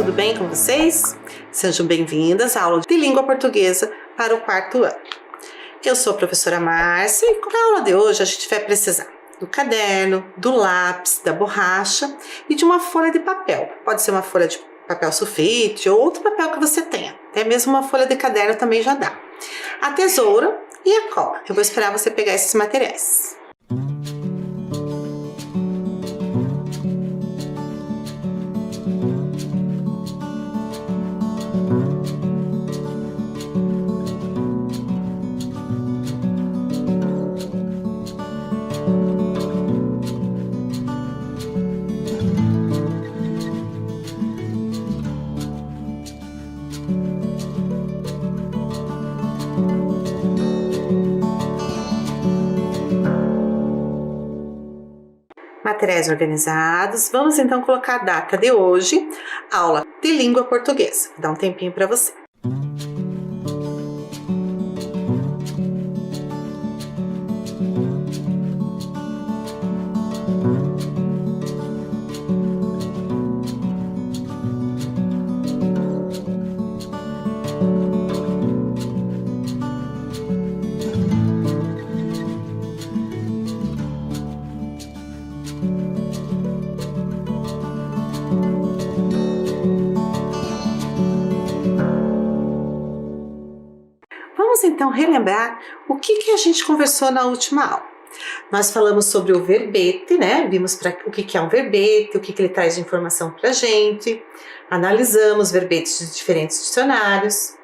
tudo bem com vocês? Sejam bem-vindas à aula de língua portuguesa para o 4º ano. Eu sou a professora Márcia e na aula de hoje a gente vai precisar do caderno, do lápis, da borracha e de uma folha de papel. Pode ser uma folha de papel sulfite ou outro papel que você tenha. Até mesmo uma folha de caderno também já dá. A tesoura e a cola. Eu vou esperar você pegar esses materiais. Materiais organizados, vamos então colocar a data de hoje, aula de língua portuguesa. Vou dar um tempinho para você. Vamos então relembrar o que a gente conversou na última aula. Nós falamos sobre o verbete, né? Vimos o que é um verbete, o que ele traz de informação para a gente. Analisamos verbetes de diferentes dicionários.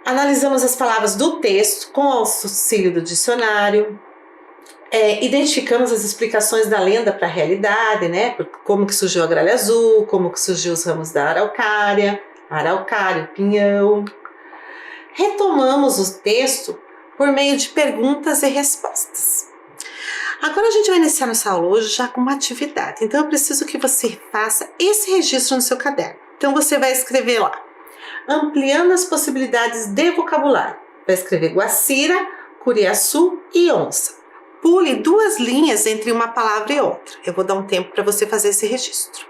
Analisamos as palavras do texto com o auxílio do dicionário. Identificamos as explicações da lenda para a realidade, né? Como que surgiu a gralha azul, como que surgiu os ramos da araucária, o pinhão. Retomamos o texto por meio de perguntas e respostas. Agora a gente vai iniciar nossa aula hoje já com uma atividade. Então eu preciso que você faça esse registro no seu caderno. Então você vai escrever lá, ampliando as possibilidades de vocabulário. Vai escrever Guacira, Curiaçu e onça. Pule 2 linhas entre uma palavra e outra. Eu vou dar um tempo para você fazer esse registro.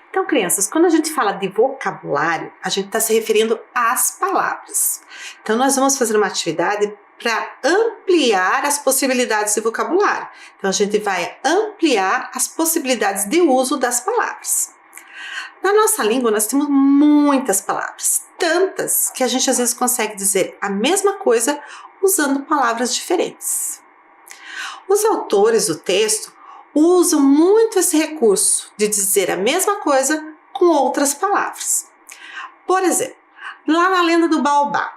Então, crianças, quando a gente fala de vocabulário, a gente está se referindo às palavras. Então, nós vamos fazer uma atividade para ampliar as possibilidades de vocabulário. Então, a gente vai ampliar as possibilidades de uso das palavras. Na nossa língua, nós temos muitas palavras, tantas que a gente às vezes consegue dizer a mesma coisa usando palavras diferentes. Os autores do texto usam muito esse recurso de dizer a mesma coisa com outras palavras. Por exemplo, lá na lenda do baobá,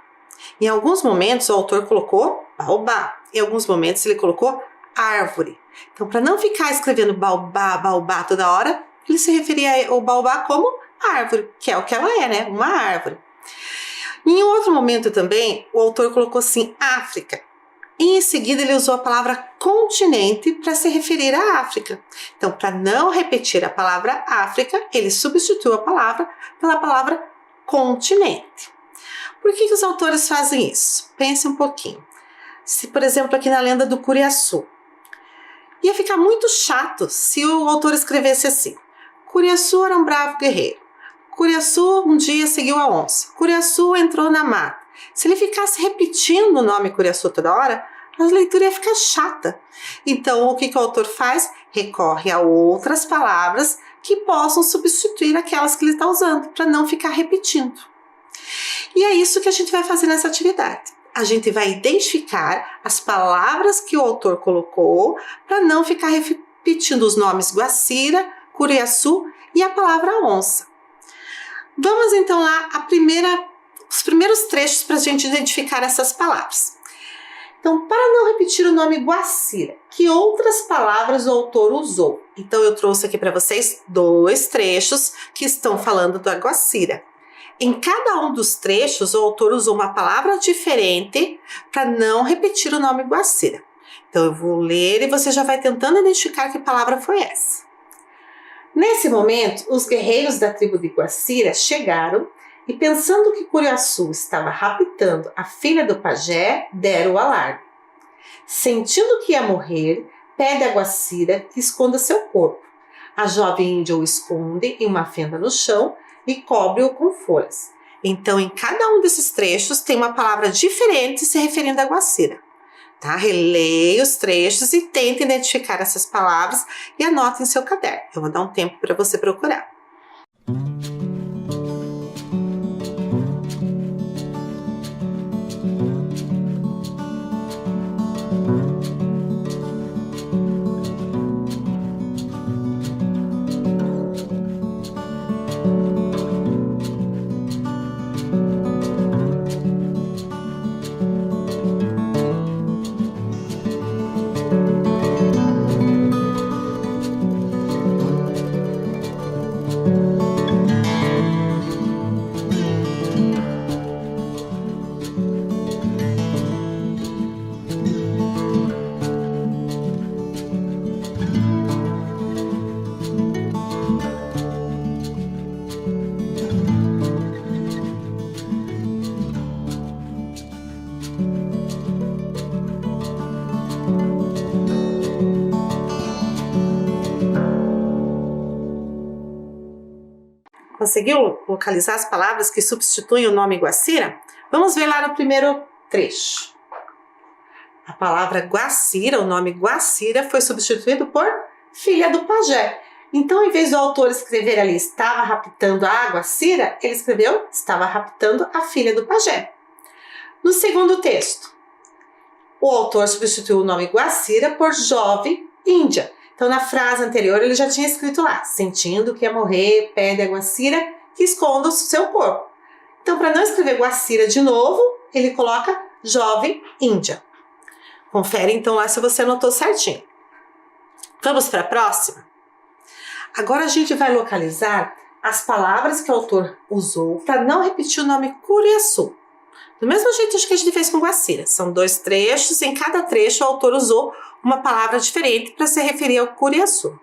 em alguns momentos o autor colocou baobá, em alguns momentos ele colocou árvore. Então, para não ficar escrevendo baobá, baobá toda hora, ele se referia ao baobá como árvore, que é o que ela é, né? Uma árvore. Em outro momento também, o autor colocou assim, África. E em seguida ele usou a palavra continente para se referir à África. Então, para não repetir a palavra África, ele substituiu a palavra pela palavra continente. Por que os autores fazem isso? Pense um pouquinho. Se, por exemplo, aqui na lenda do Curiaçu, ia ficar muito chato se o autor escrevesse assim: Curiaçu era um bravo guerreiro. Curiaçu um dia seguiu a onça. Curiaçu entrou na mata. Se ele ficasse repetindo o nome Curiaçu toda hora, a leitura ia ficar chata. Então, o que o autor faz? Recorre a outras palavras que possam substituir aquelas que ele está usando, para não ficar repetindo. E é isso que a gente vai fazer nessa atividade. A gente vai identificar as palavras que o autor colocou para não ficar repetindo os nomes Guacira, Curiaçu e a palavra onça. Vamos então lá os primeiros trechos para a gente identificar essas palavras. Então, para não repetir o nome Guacira, que outras palavras o autor usou? Então, eu trouxe aqui para vocês 2 trechos que estão falando da Guacira. Em cada um dos trechos, o autor usou uma palavra diferente para não repetir o nome Guacira. Então, eu vou ler e você já vai tentando identificar que palavra foi essa. Nesse momento, os guerreiros da tribo de Guacira chegaram e, pensando que Curiaçu estava raptando a filha do pajé, deram o alarme. Sentindo que ia morrer, pede a Guacira que esconda seu corpo. A jovem índia o esconde em uma fenda no chão e cobre-o com folhas. Então, em cada um desses trechos tem uma palavra diferente se referindo a Guacira. Tá? Releia os trechos e tente identificar essas palavras e anote em seu caderno. Eu vou dar um tempo para você procurar. Conseguiu localizar as palavras que substituem o nome Guacira? Vamos ver lá no primeiro trecho. A palavra Guacira, o nome Guacira, foi substituído por filha do pajé. Então, em vez do autor escrever ali estava raptando a Guacira, ele escreveu estava raptando a filha do pajé. No segundo texto, o autor substituiu o nome Guacira por jovem índia. Então, na frase anterior, ele já tinha escrito lá, sentindo que ia morrer, pede a Guacira que esconda o seu corpo. Então, para não escrever Guacira de novo, ele coloca jovem índia. Confere, então, lá se você anotou certinho. Vamos para a próxima? Agora a gente vai localizar as palavras que o autor usou para não repetir o nome Curiaçu. Do mesmo jeito que a gente fez com Guacira. São 2 trechos, em cada trecho o autor usou uma palavra diferente para se referir ao Curiaçu.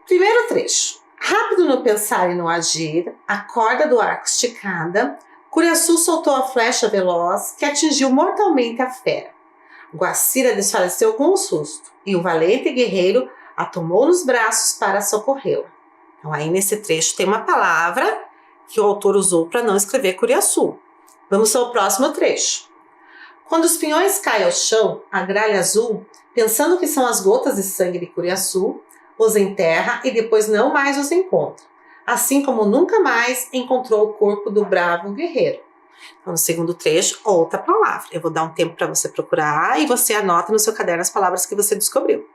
Primeiro trecho. Rápido no pensar e no agir, a corda do arco esticada, Curiaçu soltou a flecha veloz que atingiu mortalmente a fera. Guacira desfaleceu com um susto e o valente guerreiro a tomou nos braços para socorrê-la. Então aí nesse trecho tem uma palavra que o autor usou para não escrever Curiaçu. Vamos ao próximo trecho. Quando os pinhões caem ao chão, a gralha azul, pensando que são as gotas de sangue de Curiaçu, os enterra e depois não mais os encontra, assim como nunca mais encontrou o corpo do bravo guerreiro. Então, no segundo trecho, outra palavra. Eu vou dar um tempo para você procurar e você anota no seu caderno as palavras que você descobriu.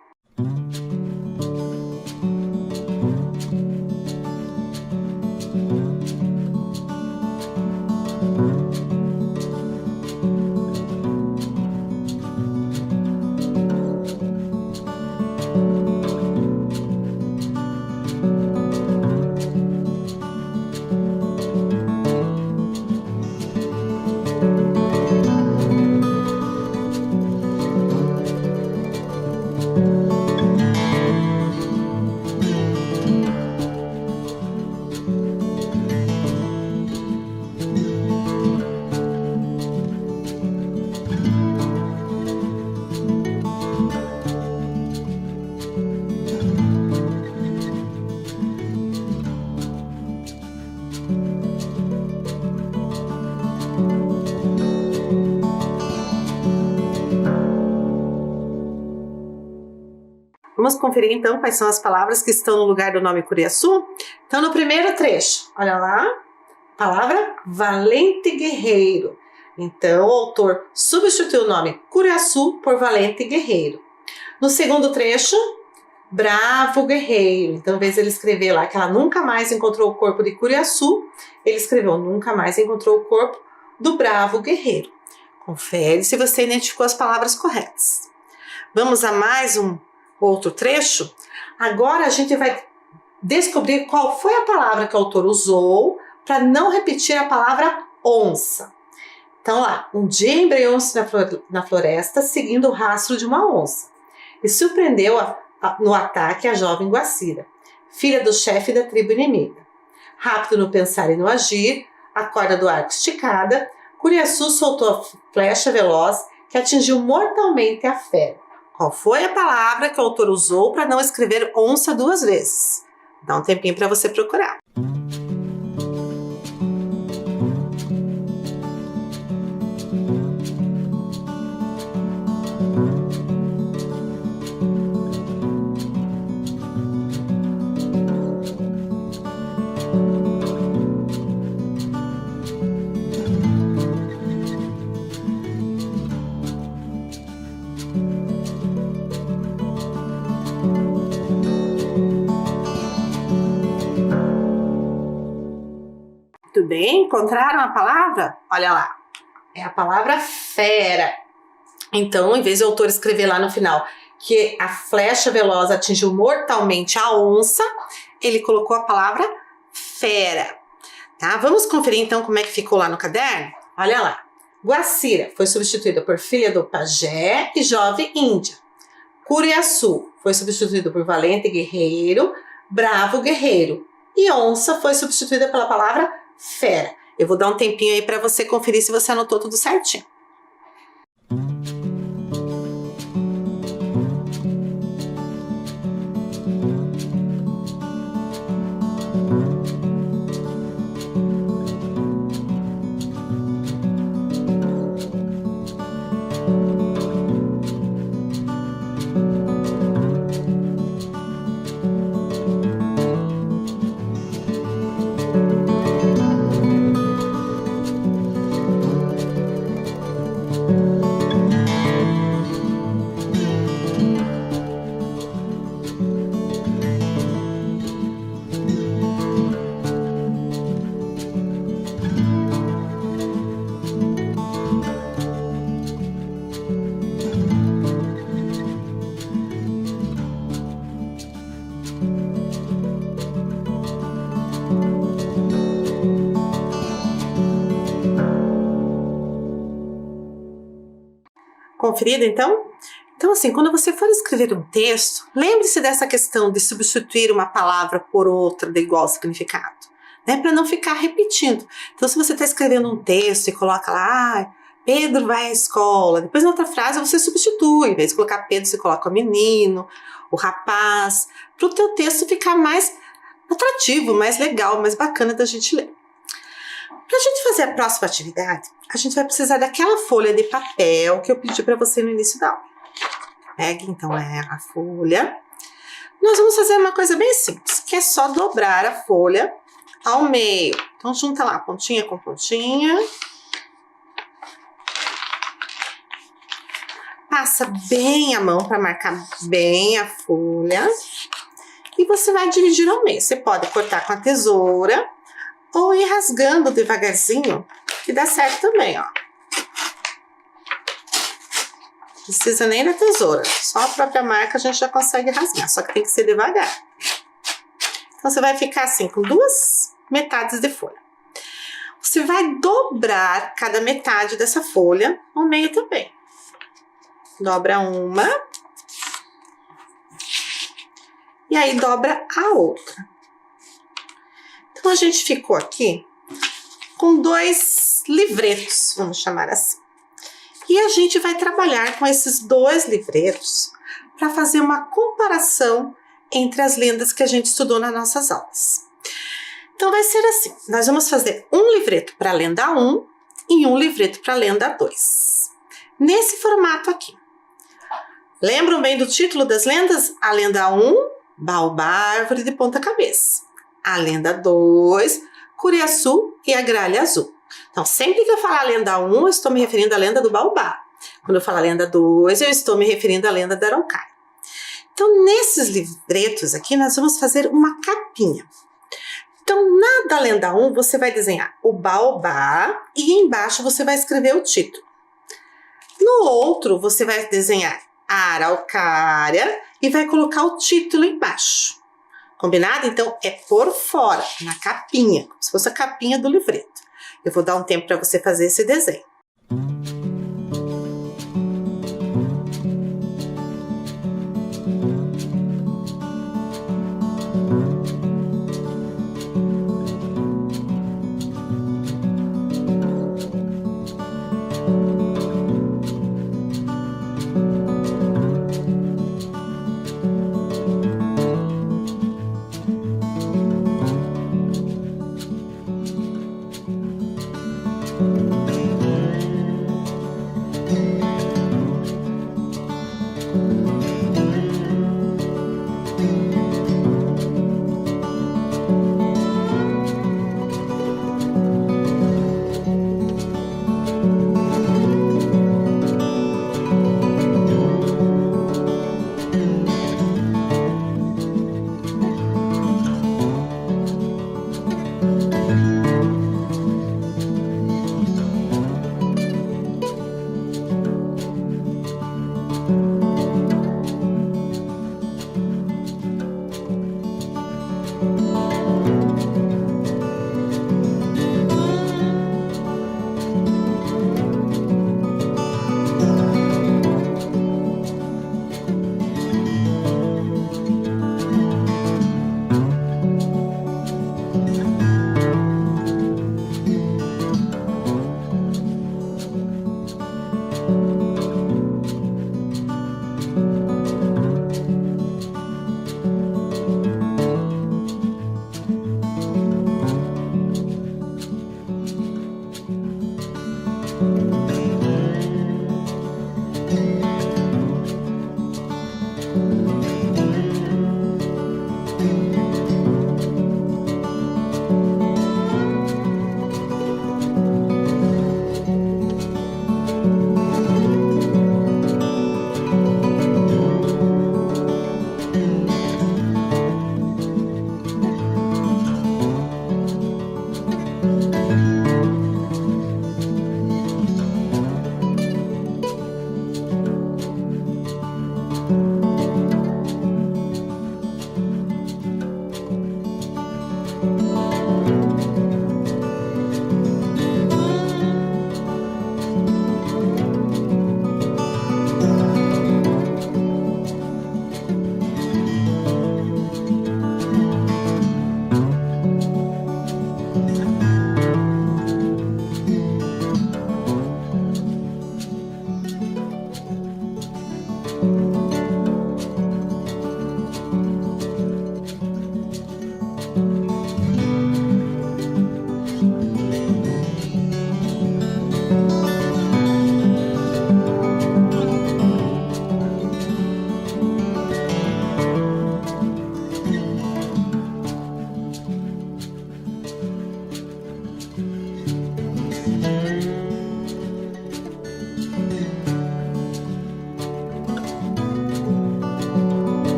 Vamos conferir então quais são as palavras que estão no lugar do nome Curiaçu? Então, no primeiro trecho, olha lá, palavra valente guerreiro. Então, o autor substituiu o nome Curiaçu por valente guerreiro. No segundo trecho, bravo guerreiro. Então, ao invés de ele escrever lá que ela nunca mais encontrou o corpo de Curiaçu, ele escreveu nunca mais encontrou o corpo do bravo guerreiro. Confere se você identificou as palavras corretas. Vamos a mais um outro trecho? Agora a gente vai descobrir qual foi a palavra que o autor usou para não repetir a palavra onça. Então lá, um dia embreou-se na floresta seguindo o rastro de uma onça e surpreendeu no ataque a jovem Guacira, filha do chefe da tribo inimiga. Rápido no pensar e no agir, a corda do arco esticada, Curiaçu soltou a flecha veloz que atingiu mortalmente a fera. Qual foi a palavra que o autor usou para não escrever onça duas vezes? Dá um tempinho para você procurar. Muito bem, encontraram a palavra? Olha lá, é a palavra fera. Então, em vez do autor escrever lá no final que a flecha veloz atingiu mortalmente a onça, ele colocou a palavra fera. Tá? Vamos conferir então como é que ficou lá no caderno? Olha lá, Guacira foi substituída por filha do pajé e jovem índia. Curiaçu foi substituído por valente guerreiro, bravo guerreiro. E onça foi substituída pela palavra fera. Eu vou dar um tempinho aí para você conferir se você anotou tudo certinho. Conferido, então? Então, assim, quando você for escrever um texto, lembre-se dessa questão de substituir uma palavra por outra de igual significado, né? Para não ficar repetindo. Então, se você está escrevendo um texto e coloca lá, Pedro vai à escola, depois na outra frase você substitui, em vez de colocar Pedro, você coloca o menino, o rapaz, para o teu texto ficar mais atrativo, mais legal, mais bacana da gente ler. Para a gente fazer a próxima atividade, a gente vai precisar daquela folha de papel que eu pedi para você no início da aula. Pegue, então, a folha. Nós vamos fazer uma coisa bem simples, que é só dobrar a folha ao meio. Então, junta lá, pontinha com pontinha. Passa bem a mão para marcar bem a folha. E você vai dividir ao meio. Você pode cortar com a tesoura ou ir rasgando devagarzinho, que dá certo também, ó. Não precisa nem da tesoura, só a própria marca a gente já consegue rasgar, só que tem que ser devagar. Então, você vai ficar assim, com duas metades de folha. Você vai dobrar cada metade dessa folha ao meio também. Dobra uma. E aí, dobra a outra. Então, a gente ficou aqui com dois livretos, vamos chamar assim. E a gente vai trabalhar com esses dois livretos para fazer uma comparação entre as lendas que a gente estudou nas nossas aulas. Então, vai ser assim, nós vamos fazer um livreto para a lenda 1 e um livreto para a lenda 2. Nesse formato aqui. Lembram bem do título das lendas? A lenda 1, Baobá, árvore de ponta cabeça. A lenda 2, Curiaçu e a gralha azul. Então, sempre que eu falar a lenda 1, eu estou me referindo à lenda do Baobá. Quando eu falar a lenda 2, eu estou me referindo à lenda da araucária. Então, nesses livretos aqui, nós vamos fazer uma capinha. Então, na da lenda 1, você vai desenhar o Baobá e embaixo você vai escrever o título. No outro, você vai desenhar a araucária e vai colocar o título embaixo. Combinado? Então, é por fora, na capinha, como se fosse a capinha do livreto. Eu vou dar um tempo para você fazer esse desenho.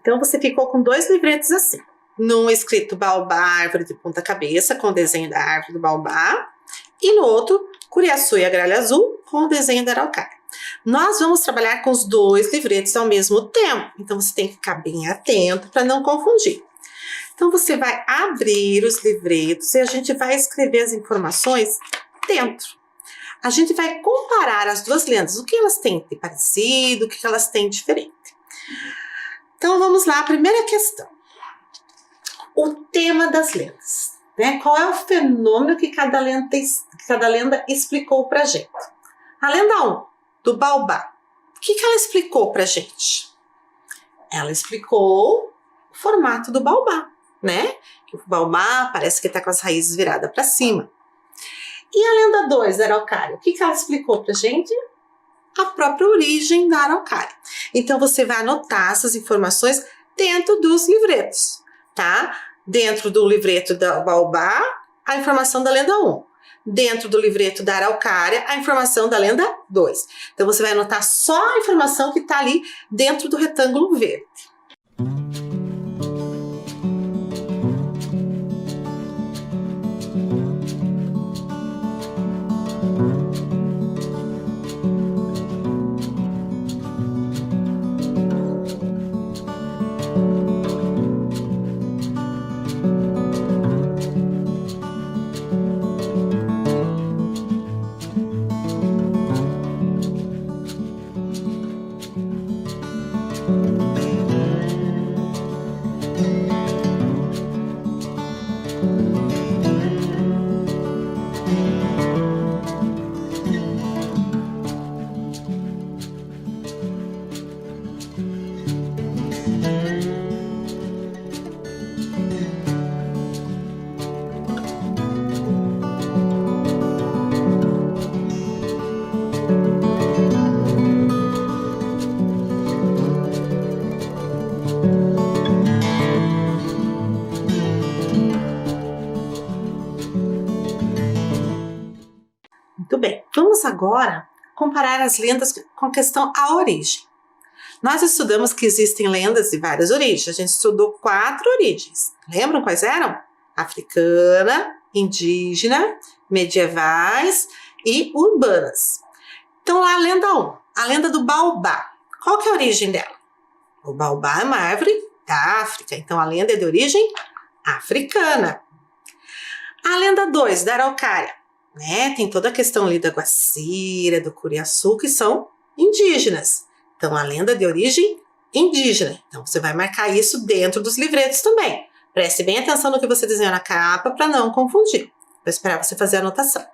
Então, você ficou com 2 livretos assim. Num escrito Baobá, árvore de ponta cabeça, com o desenho da árvore do Baobá. E no outro, Curiaçu e a gralha azul, com o desenho da araucária. Nós vamos trabalhar com os 2 livretos ao mesmo tempo. Então, você tem que ficar bem atento para não confundir. Então, você vai abrir os livretos e a gente vai escrever as informações dentro. A gente vai comparar as duas lendas, o que elas têm de parecido, o que elas têm de diferente. Então, vamos lá, a primeira questão. O tema das lendas, né? Qual é o fenômeno que cada lenda explicou pra gente? A lenda 1, do Baobá. O que ela explicou pra gente? Ela explicou o formato do baobá, né? Que o baobá parece que tá com as raízes viradas para cima. E a lenda 2 da araucária? O que ela explicou pra gente? A própria origem da araucária. Então, você vai anotar essas informações dentro dos livretos, tá? Dentro do livreto da baobá, a informação da lenda 1. Dentro do livreto da araucária, a informação da lenda 2. Então, você vai anotar só a informação que está ali dentro do retângulo verde. Muito bem, vamos agora comparar as lendas com a questão à origem. Nós estudamos que existem lendas de várias origens, a gente estudou 4 origens. Lembram quais eram? Africana, indígena, medievais e urbanas. Então, lá a lenda 1, a lenda do baobá. Qual que é a origem dela? O baobá é uma árvore da África, então a lenda é de origem africana. A lenda 2, da araucária, né? Tem toda a questão ali da guacira, do curiaçu, que são indígenas. Então, a lenda é de origem indígena. Então, você vai marcar isso dentro dos livretos também. Preste bem atenção no que você desenhou na capa para não confundir. Vou esperar você fazer a anotação.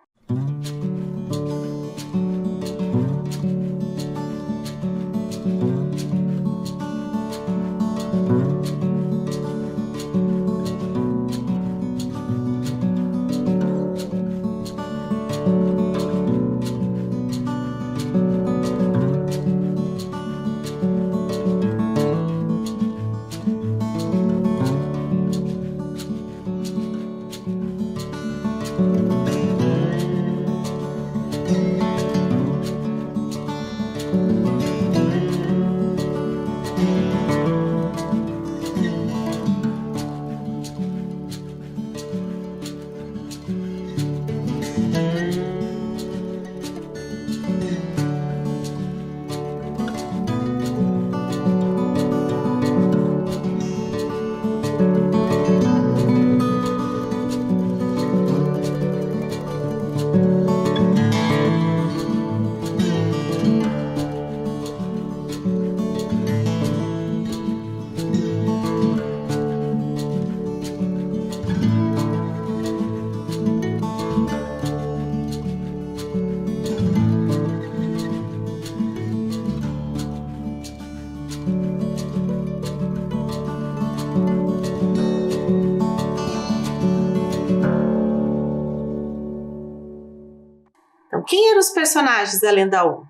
Então, quem eram os personagens da lenda 1?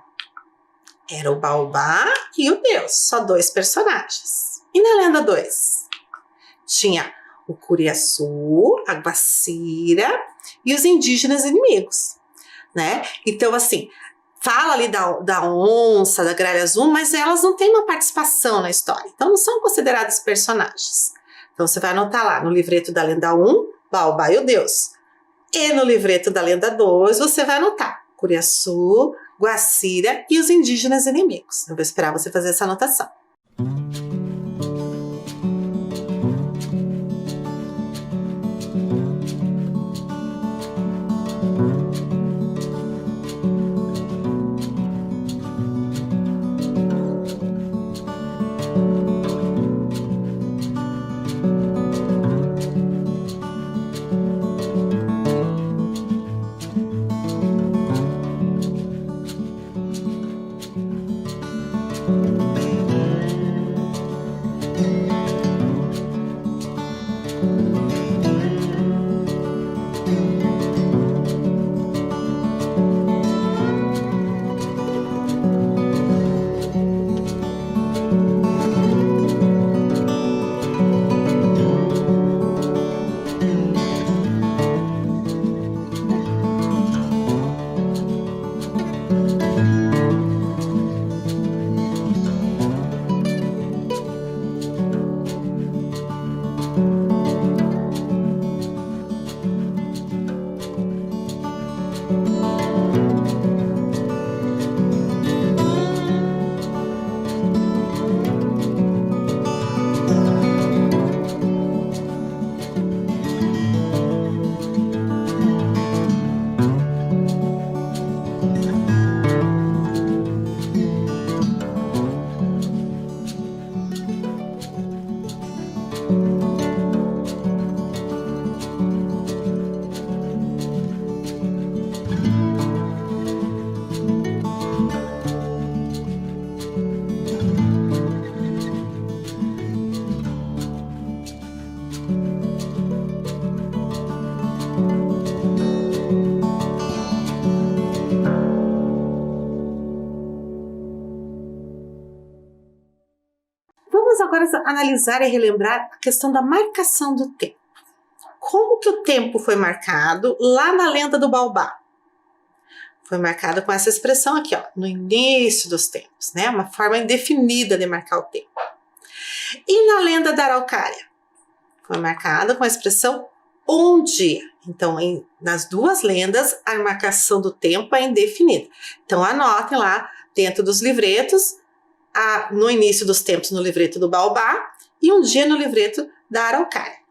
Era o baobá e o deus, só 2 personagens. E na lenda 2? Tinha o curiaçu, a guacira e os indígenas inimigos, né? Então, assim, fala ali da onça, da gralha azul, mas elas não têm uma participação na história, então não são considerados personagens. Então, você vai anotar lá no livreto da lenda 1, baobá e o deus. E no livreto da lenda 2, você vai anotar curiaçu, guacira e os indígenas inimigos. Eu vou esperar você fazer essa anotação. Vamos agora analisar e relembrar a questão da marcação do tempo. Como que o tempo foi marcado lá na lenda do Baobá? Foi marcado com essa expressão aqui, ó, no início dos tempos, né? Uma forma indefinida de marcar o tempo. E na lenda da Araucária? Foi marcado com a expressão um dia. Então, nas duas lendas, a marcação do tempo é indefinida. Então, anotem lá dentro dos livretos, no início dos tempos no livreto do Baobá e um dia no livreto da Araucária.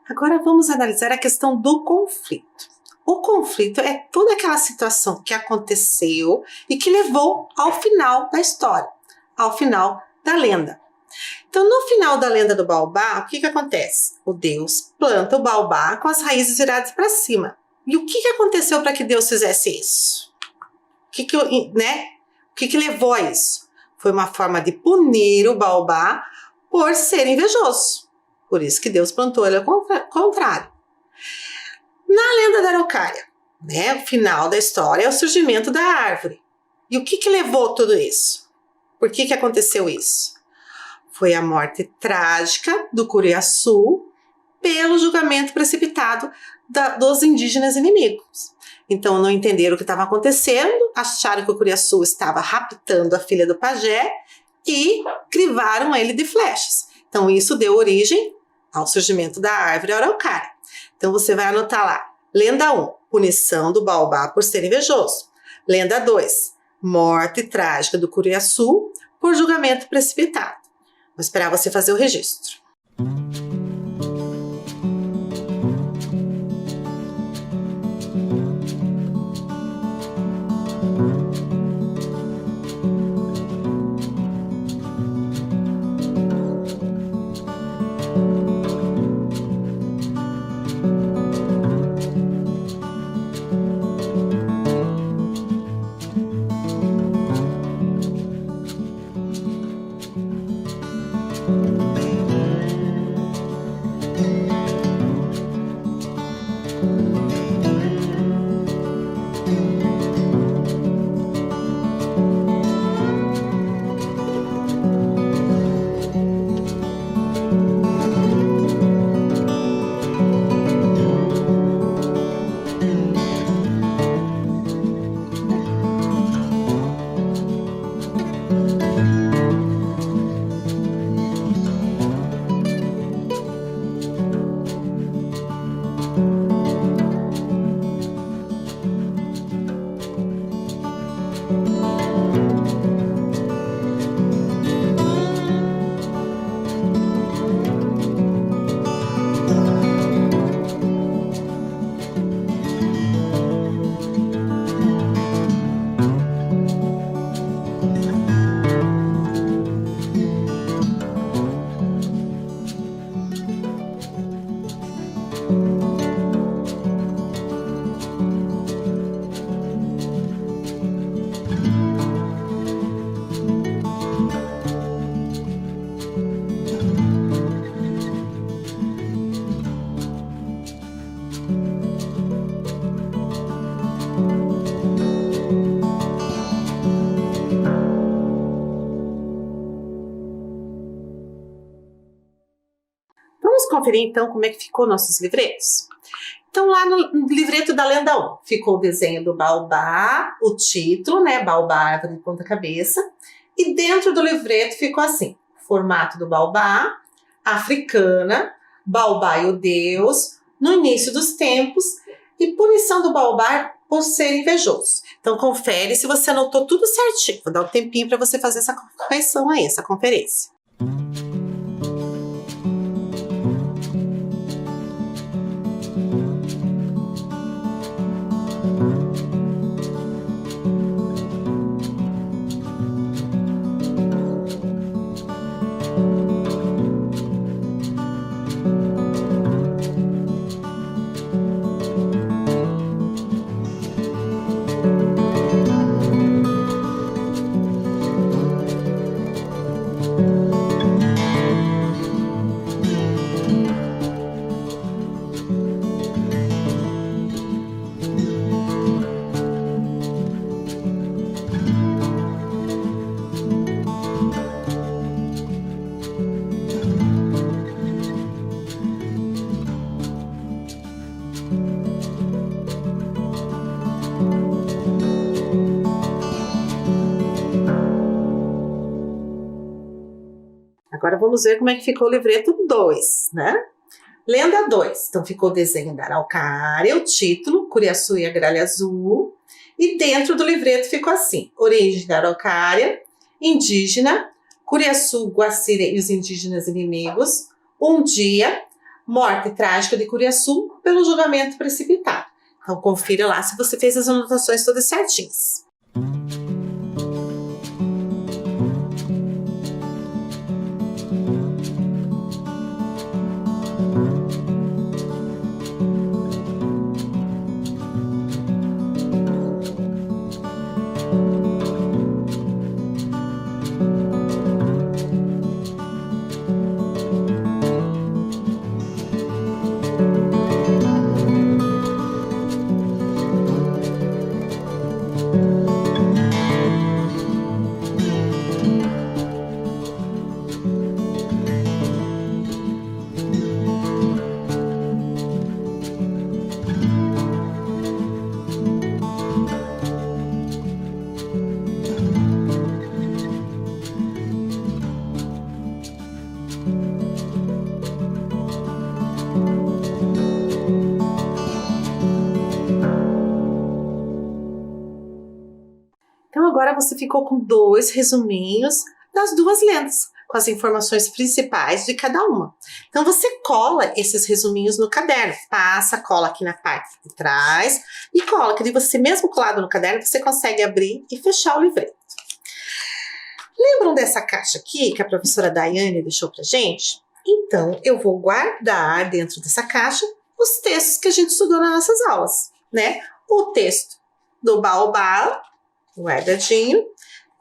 Agora vamos analisar a questão do conflito. O conflito é toda aquela situação que aconteceu e que levou ao final da história, ao final da lenda. Então, no final da lenda do Baobá, o que acontece? O Deus planta o Baobá com as raízes viradas para cima. E o que aconteceu para que Deus fizesse isso? O que levou a isso? Foi uma forma de punir o Baobá por ser invejoso. Por isso que Deus plantou ele ao contrário. Na lenda da Araucária, o final da história é o surgimento da árvore. E o que levou tudo isso? Por que aconteceu isso? Foi a morte trágica do Curiaçu pelo julgamento precipitado dos indígenas inimigos. Então não entenderam o que estava acontecendo, acharam que o Curiaçu estava raptando a filha do pajé e crivaram ele de flechas. Então isso deu origem ao surgimento da árvore araucária. Então você vai anotar lá, lenda 1, punição do Baobá por ser invejoso. Lenda 2, morte trágica do Curiaçu por julgamento precipitado. Vou esperar você fazer o registro. conferir então como é que ficou nossos livretos? Então lá no livreto da Lenda 1 ficou o desenho do baobá, o título, né, baobá, árvore de ponta cabeça, e dentro do livreto ficou assim, formato do baobá, africana, baobá e o Deus, no início dos tempos, e punição do baobá por ser invejoso. Então confere se você anotou tudo certinho. Vou dar um tempinho para você fazer essa correção aí, essa conferência. Agora vamos ver como é que ficou o livreto 2, né? Lenda 2. Então ficou o desenho da araucária, o título, Curiaçu e a Gralha Azul. E dentro do livreto ficou assim, origem da araucária, indígena, Curiaçu, Guacira e os indígenas inimigos, um dia, morte trágica de Curiaçu pelo julgamento precipitado. Então confira lá se você fez as anotações todas certinhas. Então agora você ficou com 2 resuminhos das 2 lendas, com as informações principais de cada uma. Então você cola esses resuminhos no caderno, passa, cola aqui na parte de trás e cola, que você mesmo colado no caderno, você consegue abrir e fechar o livreto. Lembram dessa caixa aqui que a professora Daiane deixou pra gente? Então eu vou guardar dentro dessa caixa os textos que a gente estudou nas nossas aulas, né? O texto do baobá, guardadinho,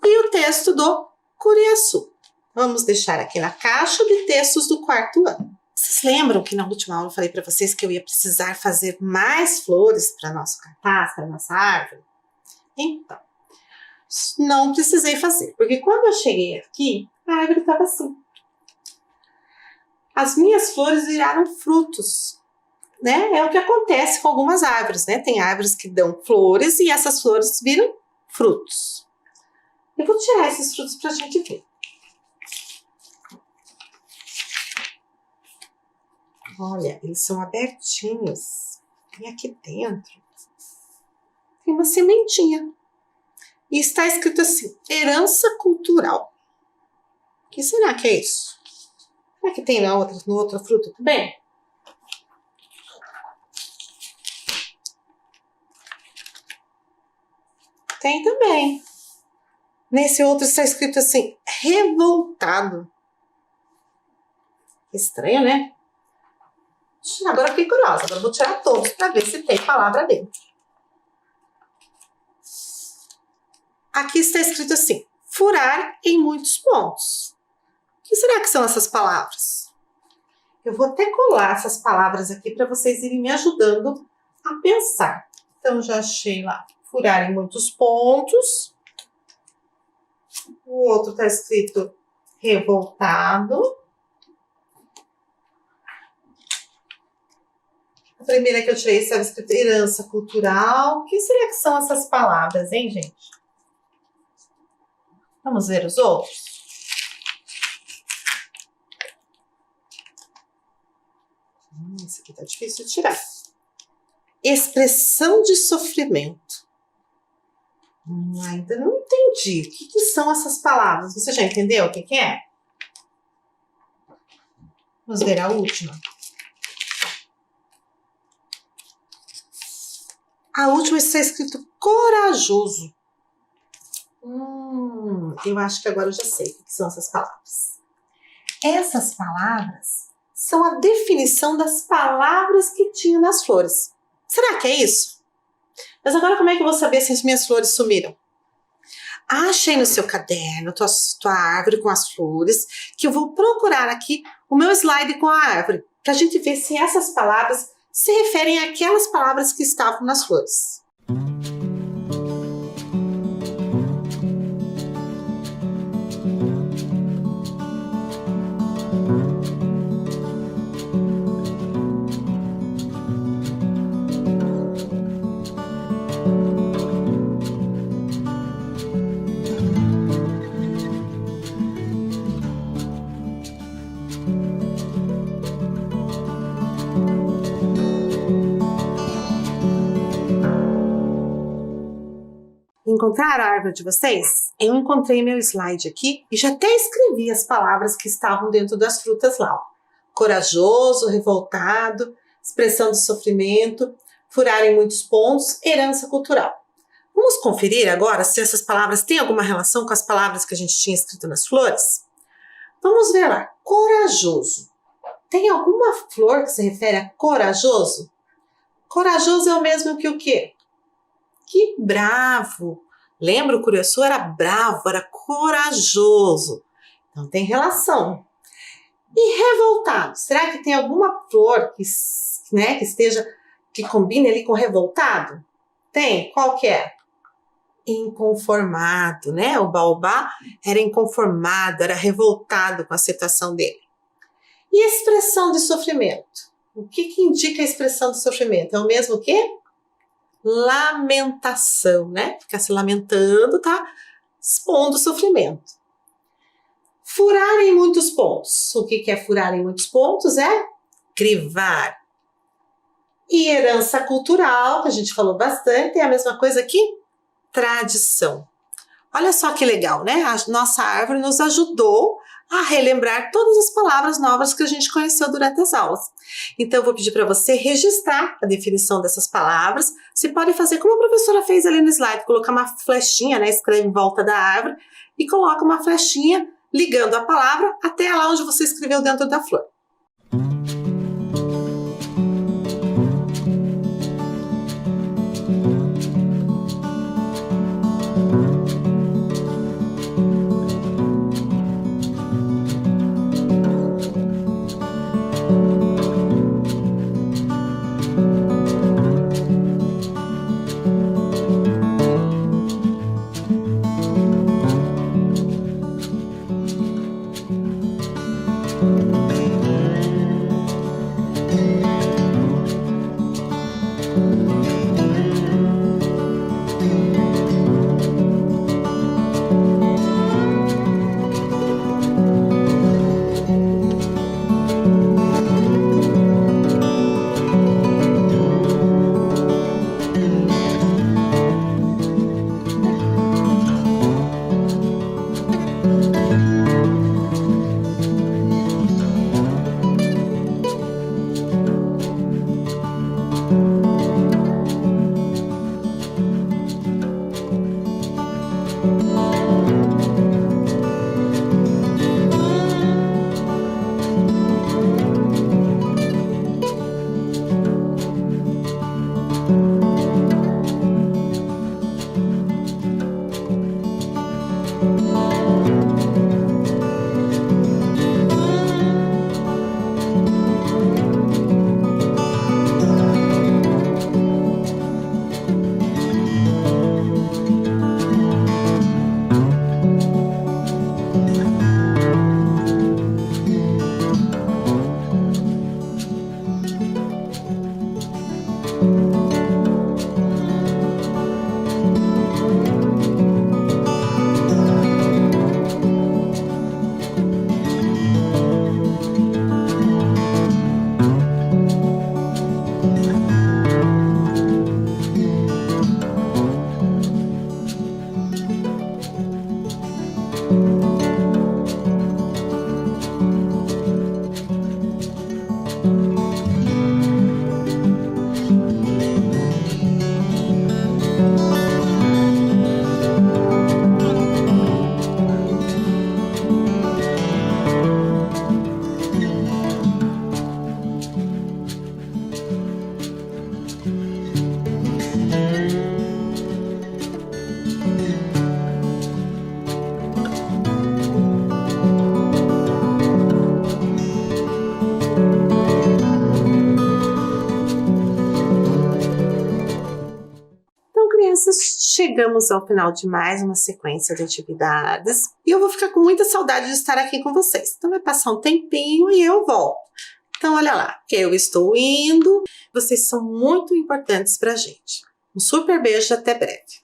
e o texto do Curiaçu. Vamos deixar aqui na caixa de textos do 4º ano. Vocês lembram que na última aula eu falei para vocês que eu ia precisar fazer mais flores para nosso cartaz, para nossa árvore? Então, não precisei fazer, porque quando eu cheguei aqui, a árvore estava assim. As minhas flores viraram frutos, né? É o que acontece com algumas árvores, né? Tem árvores que dão flores e essas flores viram frutos. Eu vou tirar esses frutos para a gente ver. Olha, eles são abertinhos. E aqui dentro tem uma sementinha. E está escrito assim, herança cultural. O que será que é isso? Será que tem no outro fruto também? Tem também. Nesse outro está escrito assim, revoltado. Estranho, né? Agora fiquei curiosa. Agora vou tirar todos para ver se tem palavra dentro. Aqui está escrito assim, furar em muitos pontos. O que será que são essas palavras? Eu vou até colar essas palavras aqui para vocês irem me ajudando a pensar. Então, já achei lá, furar em muitos pontos. O outro está escrito revoltado. A primeira que eu tirei estava escrito herança cultural. O que será que são essas palavras, hein, gente? Vamos ver os outros? Esse aqui tá difícil de tirar. Expressão de sofrimento. Ainda não entendi. O que são essas palavras? Você já entendeu o que é? Vamos ver a última. A última está escrito corajoso. Eu acho que agora eu já sei o que são essas palavras. Essas palavras são a definição das palavras que tinha nas flores. Será que é isso? Mas agora como é que eu vou saber se as minhas flores sumiram? Achei no seu caderno tua árvore com as flores, que eu vou procurar aqui o meu slide com a árvore, para a gente ver se essas palavras se referem àquelas palavras que estavam nas flores. Encontraram a árvore de vocês? Eu encontrei meu slide aqui e já até escrevi as palavras que estavam dentro das frutas lá. Corajoso, revoltado, expressão de sofrimento, furar em muitos pontos, herança cultural. Vamos conferir agora se essas palavras têm alguma relação com as palavras que a gente tinha escrito nas flores? Vamos ver lá. Corajoso. Tem alguma flor que se refere a corajoso? Corajoso é o mesmo que o quê? Que bravo! Lembra, o curuaçu era bravo, era corajoso. Então tem relação. E revoltado? Será que tem alguma flor que combine ali com revoltado? Tem? Qual que é? Inconformado, né? O baobá era inconformado, era revoltado com a situação dele. E expressão de sofrimento? O que indica a expressão de sofrimento? É o mesmo que? Lamentação, né? Ficar se lamentando, tá expondo o sofrimento. Furar em muitos pontos. O que é furar em muitos pontos? É crivar. E herança cultural, que a gente falou bastante, é a mesma coisa que tradição. Olha só que legal, né? A nossa árvore nos ajudou a relembrar todas as palavras novas que a gente conheceu durante as aulas. Então, eu vou pedir para você registrar a definição dessas palavras. Você pode fazer como a professora fez ali no slide, colocar uma flechinha, né? Escreve em volta da árvore e coloca uma flechinha ligando a palavra até lá onde você escreveu dentro da flor. crianças, chegamos ao final de mais uma sequência de atividades e eu vou ficar com muita saudade de estar aqui com vocês. Então vai passar um tempinho e eu volto. Então olha lá, eu estou indo, vocês são muito importantes pra gente. Um super beijo, até breve.